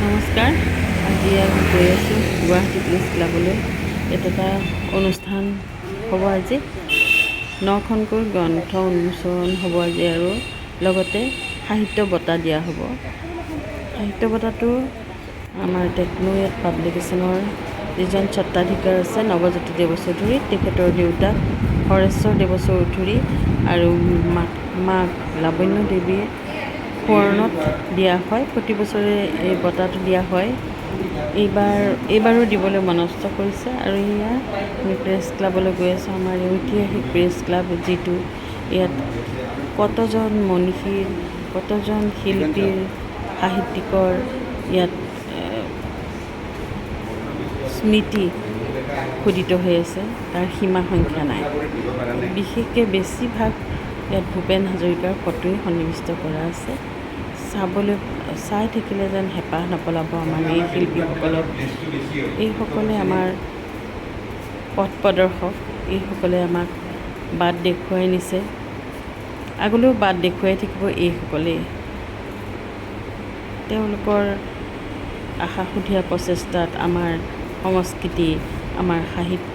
নমস্কাৰ। আজি আমি গৈ আছোঁ গুৱাহাটী প্ৰেছ ক্লাবলৈ। ইয়াত এটা অনুষ্ঠান হ'ব আজি। 9খনকৈ গ্ৰন্থ উন্মোচন হ'ব আজি আৰু লগতে সাহিত্য বঁটা দিয়া হ'ব। সাহিত্য বঁটাটো আমাৰ টেকন'ৱেট পাব্লিকেশ্যনৰ যিজন স্বত্বাধিকাৰ আছে নৱজ্যোতি দেৱ চৌধুৰী, তেখেতৰ দেউতাক হৰেশ্বৰ দেৱ চৌধুৰী আৰু মাক লাৱণ্য দেৱীৰ সোঁৱৰণত দিয়া হয়। প্ৰতি বছৰে এই বঁটাটো দিয়া হয়। এইবাৰো দিবলৈ মনস্থ কৰিছে আৰু এয়া আমি প্ৰেছ ক্লাবলৈ গৈ আছোঁ। আমাৰ ঐতিহাসিক প্ৰেছ ক্লাব, যিটো ইয়াত কতজন মনীষীৰ, কতজন শিল্পীৰ, সাহিত্যিকৰ ইয়াত স্মৃতি খোদিত হৈ আছে, তাৰ সীমা সংখ্যা নাই। বিশেষকৈ বেছিভাগ ইয়াত ভূপেন হাজৰিকাৰ ফটোৱে সন্নিৱিষ্ট কৰা আছে। চাই থাকিলে যেন হেঁপাহ নপলাব আমাৰ এই শিল্পীসকলক। এইসকলে আমাৰ পথ প্ৰদৰ্শক, এইসকলে আমাক বাট দেখুৱাই নিছে, আগলৈও বাট দেখুৱাই থাকিব এইসকলেই। তেওঁলোকৰ আশাসুধীয়া প্ৰচেষ্টাত আমাৰ সংস্কৃতি, আমাৰ সাহিত্য,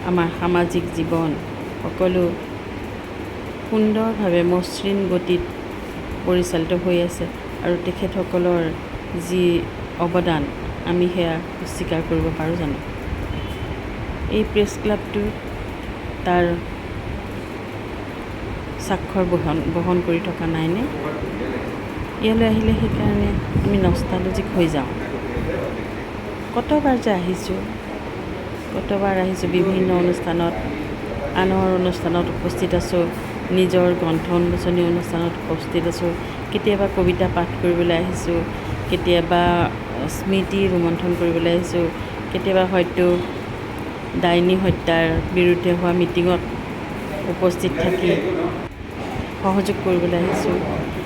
আমাৰ সামাজিক জীৱন সকলো সুন্দৰভাৱে মসৃণ গতিত পৰিচালিত হৈ আছে আৰু তেখেতসকলৰ যি অৱদান আমি সেয়া অস্বীকাৰ কৰিব পাৰোঁ জানো? এই প্ৰেছ ক্লাবটো তাৰ স্বাক্ষৰ বহন কৰি থকা নাইনে? ইয়ালৈ আহিলে সেইকাৰণে আমি নষ্টালজিক হৈ যাওঁ। কতবাৰ যে আহিছোঁ, বিভিন্ন অনুষ্ঠানত, আনৰ অনুষ্ঠানত উপস্থিত আছোঁ, নিজৰ গ্ৰন্থ উন্মোচনী অনুষ্ঠানত উপস্থিত আছোঁ, কেতিয়াবা কবিতা পাঠ কৰিবলৈ আহিছোঁ, কেতিয়াবা স্মৃতি ৰোমন্থন কৰিবলৈ আহিছোঁ, কেতিয়াবা হয়তো ডাইনী হত্যাৰ বিৰুদ্ধে হোৱা মিটিঙত উপস্থিত থাকি সহযোগ কৰিবলৈ আহিছোঁ।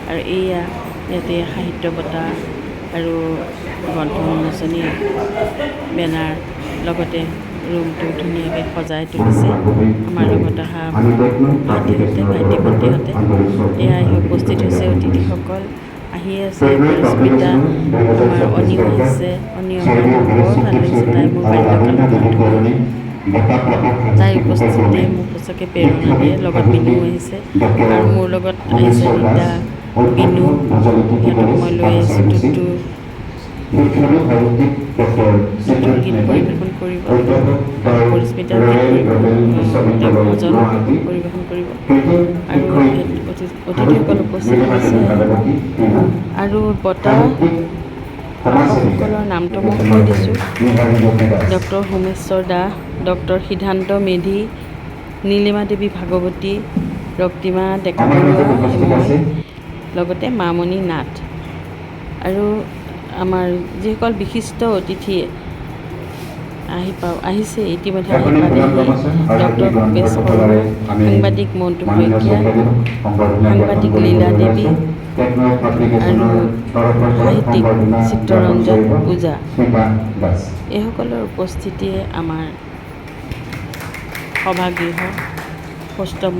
আৰু এয়া ইয়াতে সাহিত্য বঁটা আৰু গ্ৰন্থ উন্মোচনী বেনাৰ, লগতে ৰুমটো ধুনীয়াকৈ সজাই তুলিছে আমাৰ লগত অহা ভাইটি ভণ্টিহঁতে। এয়া আহি উপস্থিত হৈছে অতিথিসকল, আহিয়ে আছে পৰিস্মিতা, আমাৰ অনিও আহিছে। অনি অহাৰ বৰ ভাল লাগিছে, তাই মোৰ বাল্যকালৰ বান্ধৱী। তাইৰ উপস্থিতিয়ে মোক সঁচাকৈ প্ৰেৰণা দিয়ে। লগত বিনুও আহিছে আৰু মোৰ লগত আহিছে ৰীতা, বিনু, সিহঁতক মই লৈ আহিছোঁ। টুটুৰ গীত পৰিৱেশন কৰিব, পৰিস্মিতাৰ গীত ভজন পৰিৱেশন কৰিব আৰু অতিথিসকল উপস্থিত হৈছে। আৰু বঁটা প্ৰাপকসকলৰ নামটো মই কৈ দিছোঁ: ডক্টৰ হোমেশ্বৰ দাস, ডক্টৰ সিদ্ধান্ত মেধি, নীলিমা দেৱী ভাগৱতী, ৰক্তিমা ডেকা বৰুৱা, মই, লগতে মামণি নাথ। আৰু আমাৰ যিসকল বিশিষ্ট অতিথি আহিছে, ইতিমধ্যে আহি পালেহি: ডক্টৰ ভূপেশ শৰ্মা, সাংবাদিক মণ্টু শইকীয়া, সাংবাদিক লীলা দেৱী আৰু সাহিত্যিক চিত্তৰঞ্জন ওজা। এইসকলৰ উপস্থিতিয়ে আমাৰ সভাগৃহ সৌষ্ঠৱ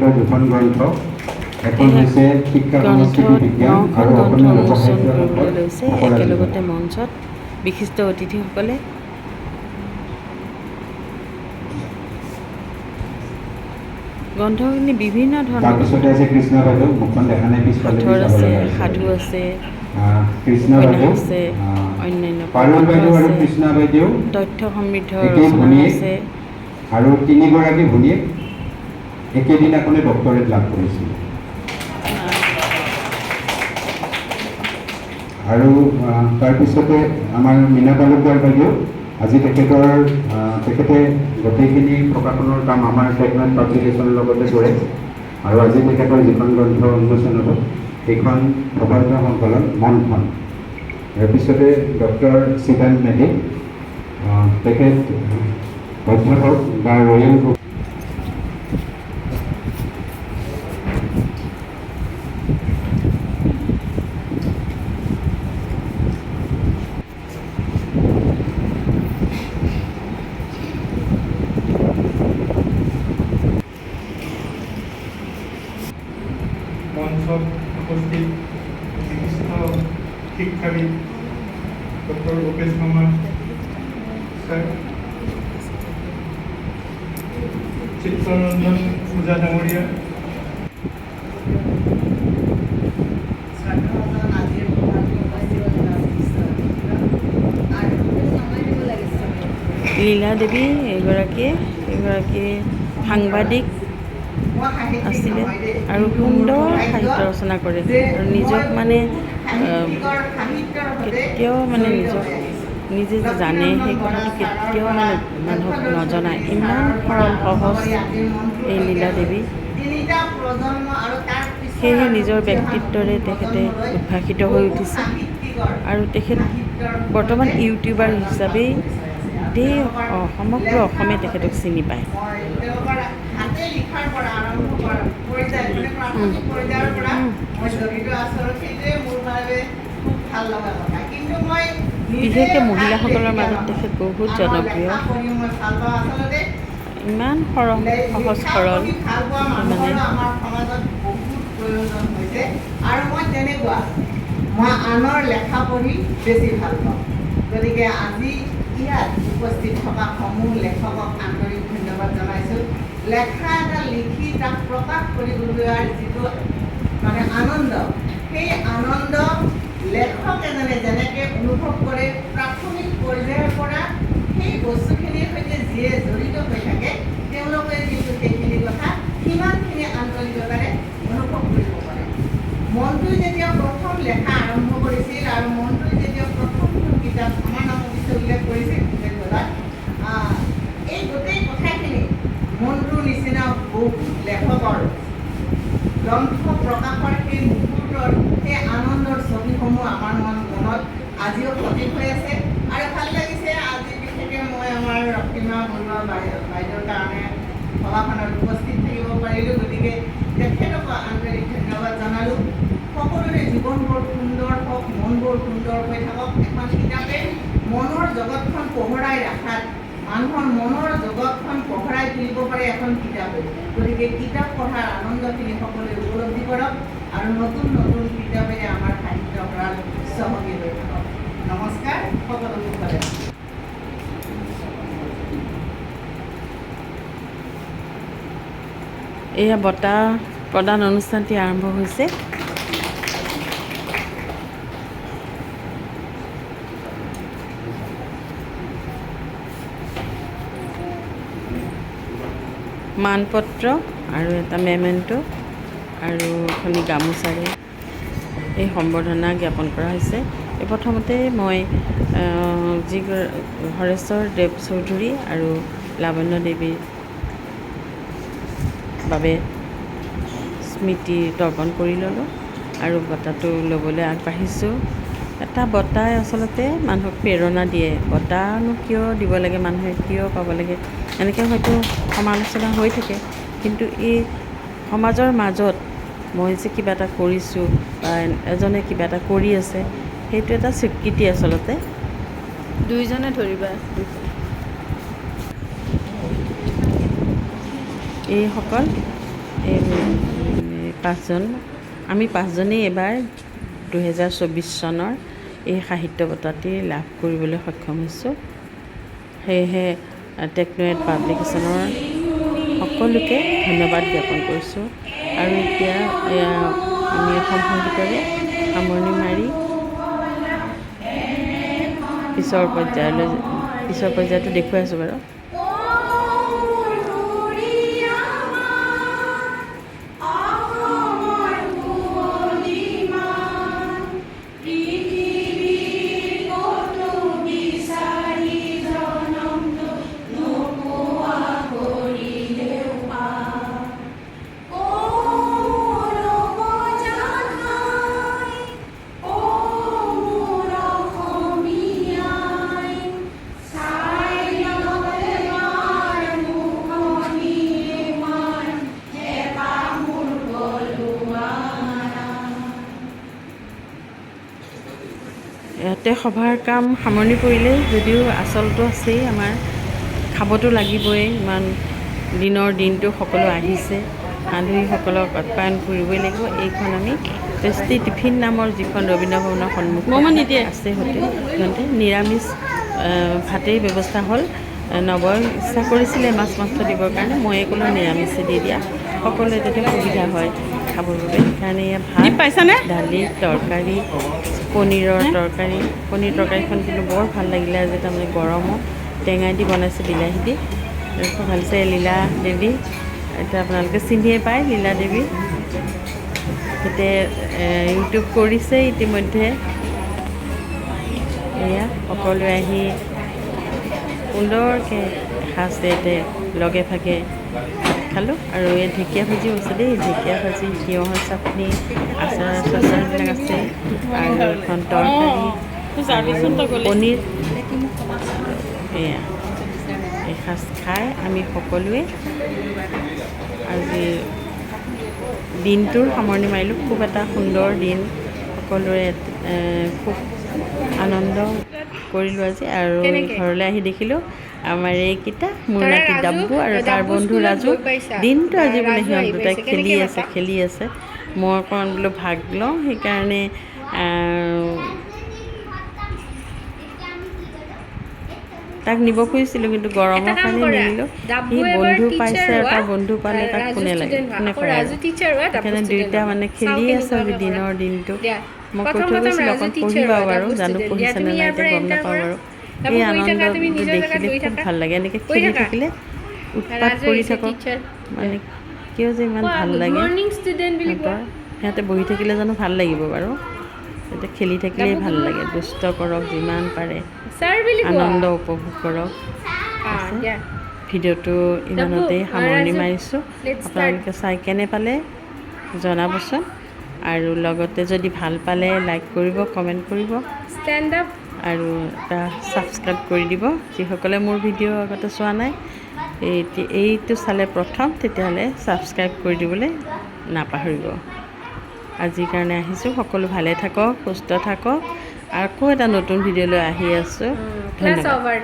তেখেতৰ দুখন গ্ৰন্থ, এখন এই হৈছে শিক্ষা সংস্কৃতি গ্ৰন্থত বিজ্ঞান 9খন আৰু গ্ৰন্থ অসমীয়া উন্মোচন লোকসাহিত্যৰ কৰিবলৈ লগত লৈছে অপৰাজিত। একেলগতে মঞ্চত বিশিষ্ট অতিথিসকলে। গ্ৰন্থখিনি বিভিন্ন ধৰণৰ তাৰপিছতে আছে কৃষ্ণ বাইদেউ, মুখখন দেখা নাই, পিছফালে সাঁথৰ চাব আছে, লগা হৈছে। সাধু আছে, কৃষ্ণ উপন্যাস বাইদেউ, আছে, অন্যান্য পাৰুল প্ৰবন্ধ বাইদেউ আৰু আছে, কৃষ্ণ বাইদেউ তথ্য সমৃদ্ধ একেই ৰচনা ভনীয়েক আছে। আৰু তিনিগৰাকী ভনীয়েক একেদিনাখনে ডক্টৰেট লাভ কৰিছিল। আৰু তাৰপিছতে আমাৰ মীনা তালুকদাৰ বাইদেউ, আজি তেখেতে গোটেইখিনি প্ৰকাশনৰ কাম আমাৰ টেকনাইট পাব্লিকেশ্যনৰ লগতে কৰে। আৰু আজি তেখেতৰ যিখন গ্ৰন্থ উন্মোচন হ'ব সেইখন প্ৰবন্ধ সংকলন মনখন। তাৰপিছতে ডক্টৰ সিদ্ধান্ত মেধি, তেখেত অধ্যাপক বা ৰয়েল মঞ্চত উপস্থিত বিশিষ্ট শিক্ষাবিদ ডক্টৰ ভূপেশ শৰ্মা ছাৰ, চিত্তৰঞ্জন পূজা ডাঙৰীয়া, লীলা দেৱী এগৰাকী সাংবাদিক আছিলে আৰু সুন্দৰ সাহিত্য ৰচনা কৰে আৰু নিজক মানে কেতিয়াও মানে নিজে জানে সেই কথাটো কেতিয়াও মানে মানুহক নজনায়। ইমান সৰল সহজ এই লীলা দেৱী। সেয়েহে নিজৰ ব্যক্তিত্বৰে তেখেতে উদ্ভাসিত হৈ উঠিছে আৰু তেখেত বৰ্তমান ইউটিউবাৰ হিচাপেই গোটেই সমগ্ৰ অসমে তেখেতক চিনি পায়। বিশেষকৈ মহিলাসকলৰ মাজত তেখেত বহুত জনপ্ৰিয়। ইমান সহজ সৰল মানে। মই আনৰ লেখা পঢ়ি বেছি ভাল পাওঁ। গতিকে আজি ইয়াত উপস্থিত থকা সমূহ লেখকক আন্তৰিক ধন্যবাদ জনাইছোঁ। লেখা এটা লিখি তাক প্ৰকাশ কৰিবলৈ যিটো মানে আনন্দ, সেই আনন্দ লেখক এজনে যেনেকৈ অনুভৱ কৰে, প্ৰাথমিক পৰ্যায়ৰ পৰা সেই বস্তুখিনিৰ সৈতে যিয়ে জড়িত হৈ থাকে তেওঁলোকে কিন্তু সেইখিনি কথা সিমানখিনি আন্তৰিকতাৰে অনুভৱ কৰিব পাৰে। মনটোৱে যেতিয়া প্ৰথম লেখা আৰম্ভ কৰিছিল আৰু মনটোৱে যেতিয়া প্ৰথমখন কিতাপ আমাৰ নাম অৱশ্যে উল্লেখ কৰিছিল এই গোটেই কথাখিনি মনটোৰ নিচিনা বহুত লেখকৰ গ্ৰন্থ প্ৰকাশৰ সেই মুহূৰ্তৰ সেই আনন্দৰ ছবিসমূহ আমাৰ মনত আজিও সজীৱ হৈ আছে। আৰু ভাল লাগিছে আজি বিশেষকৈ মই আমাৰ ৰক্তিমা বৰুৱা বাইদেউৰ কাৰণে সভাখনত উপস্থিত থাকিব পাৰিলোঁ। গতিকে তেখেতক আন্তৰিক ধন্যবাদ জনালোঁ। সকলোৰে জীৱনবোৰ সুন্দৰ হওক, মনবোৰ সুন্দৰ হৈ থাকক। এখন কিতাপে মনৰ জগতখন পোহৰাই ৰখাত, মানুহৰ মনৰ জগতখন পোহৰাই তুলিব পাৰে এখন কিতাপে। গতিকে কিতাপ পঢ়াৰ আনন্দখিনি সকলোৱে উপলব্ধি কৰক আৰু নতুন নতুন কিতাপেৰে আমাৰ সাহিত্য ভঁৰাল চহকী হৈ থাকক। নমস্কাৰ, সকলো কুশলে। এয়া বঁটা প্ৰদান অনুষ্ঠানটি আৰম্ভ হৈছে। মানপত্ৰ আৰু এটা মেমেণ্টো আৰু এখনি গামোচাৰে এই সম্বৰ্ধনা জ্ঞাপন কৰা হৈছে। এই প্ৰথমতে মই হৰেশ্বৰ দেৱ চৌধুৰী আৰু লাৱণ্য দেৱীৰ বাবে স্মৃতি তৰ্পণ কৰি ল'লোঁ আৰু বঁটাটো ল'বলৈ আগবাঢ়িছোঁ। এটা বঁটাই আচলতে মানুহক প্ৰেৰণা দিয়ে। বঁটানো কিয় দিব লাগে, মানুহে কিয় পাব লাগে, এনেকৈ হয়তো সমালোচনা হৈ থাকে। কিন্তু এই সমাজৰ মাজত মই যে কিবা এটা কৰিছোঁ বা এজনে কিবা এটা কৰি আছে, সেইটো এটা স্বীকৃতি আচলতে। দুইজনে ধৰিবা। এইসকল এই পাঁচজন আমি পাঁচজনেই এইবাৰ 2024 চনৰ এই সাহিত্য বঁটাটি লাভ কৰিবলৈ সক্ষম হৈছোঁ। সেয়েহে টেকন'এড পাব্লিকেশ্যনৰ সকলোকে ধন্যবাদ জ্ঞাপন কৰিছোঁ। আৰু এতিয়া আমি অসম সংগীতৰে সামৰণি মাৰি পিছৰ পৰ্যায়টো দেখুৱাই আছোঁ বাৰু। ইয়াতে সভাৰ কাম সামৰণি পৰিলে, যদিও আচলটো আছেই, আমাৰ খাবতো লাগিবই। ইমান দিনটো সকলো আহিছে, আলহীসকলক আপ্যায়ন কৰিবই লাগিব। এইখন আমি টেষ্টি টিফিন নামৰ যিখন ৰবীন্দ্ৰ ভৱনৰ সন্মুখত আছে হোটেল, নিৰামিষ ভাতেই ব্যৱস্থা হ'ল। নৱই ইচ্ছা কৰিছিলে মাছ মাংস দিবৰ কাৰণে, ময়ে ক'লোঁ নিৰামিষে দি দিয়া, সকলোৱে যাতে সুবিধা হয় খাবৰ বাবে। সেইকাৰণে ইয়াত ভাত, দালি, তৰকাৰী, পনীৰৰ তৰকাৰী। পনীৰ তৰকাৰীখন কিন্তু বৰ ভাল লাগিলে আজি, তাৰমানে গৰমত টেঙা দি বনাইছে, বিলাহী দি খুব ভাল হৈছে। লীলা দেৱী, এতিয়া আপোনালোকে চিনিয়ে পায় লীলা দেৱী, এতিয়া ইউটিউব কৰিছে ইতিমধ্যে। এয়া সকলোৱে আহি সুন্দৰকৈ এসাঁজ ইয়াতে লগে ভাগে খালোঁ। আৰু এই ঢেকীয়া ভাজিও আছে দেই, ঢেকীয়া ভাজি, তিয়ঁহৰ চাটনি, আচাৰ চাচাৰবিলাক আছে, আৰু এখন তৰকাৰী, পনীৰ। এয়া এসাঁজ খাই আমি সকলোৱে আজি দিনটোৰ সামৰণি মাৰিলোঁ। খুব এটা সুন্দৰ দিন, সকলোৰে খুব আনন্দ কৰিলোঁ আজি। আৰু ঘৰলৈ আহি দেখিলোঁ আমাৰ এইকেইটা, মোৰ নাতি ডাব্বু আৰু তাৰ বন্ধু ৰাজু, দিনটো আজি বোলে সিহঁত দুটাই খেলি আছে। মই অকণ বোলো ভাগ লওঁ, সেইকাৰণে তাক নিব খুজিছিলোঁ, কিন্তু গৰমৰ কাৰণে নিনিলোঁ। সি বন্ধু পাইছে আৰু তাৰ বন্ধু পালে তাক কোনে লাগে, কোনে কৰে। সেইকাৰণে দুয়োটা মানে খেলি আছে আজি দিনটো। মই কৈ থৈ গৈছিলোঁ অকণ পঢ়িবা বাৰু, জানো পঢ়িছে নে নাই এতিয়া গম নাপাওঁ বাৰু। এই আনন্দটো দেখিলে খুব ভাল লাগে, এনেকৈ খেলি থাকিলে উৎপাত কৰি থাকক, মানে কিয় যে ইমান ভাল লাগে সিহঁতে বহি থাকিলে জানো ভাল লাগিব বাৰু। সিহঁতে খেলি থাকিলেই ভাল লাগে, দুষ্ট কৰক যিমান পাৰে, আনন্দ উপভোগ কৰক। ভিডিঅ'টো ইমানতেই সামৰণি মাৰিছোঁ। আপোনালোকে চাই কেনে পালে জনাবচোন, আৰু লগতে যদি ভাল পালে লাইক কৰিব, কমেণ্ট কৰিব, আৰু এটা ছাবস্ক্ৰাইব কৰি দিব। যিসকলে মোৰ ভিডিঅ' আগতে চোৱা নাই, এইটো চালে প্ৰথম, তেতিয়াহ'লে ছাবস্ক্ৰাইব কৰি দিবলৈ নাপাহৰিব। আজিৰ কাৰণে আহিছোঁ, সকলো ভালে থাকক, সুস্থ থাকক। আকৌ এটা নতুন ভিডিঅ'লৈ আহি আছোঁ। ধন্যবাদ।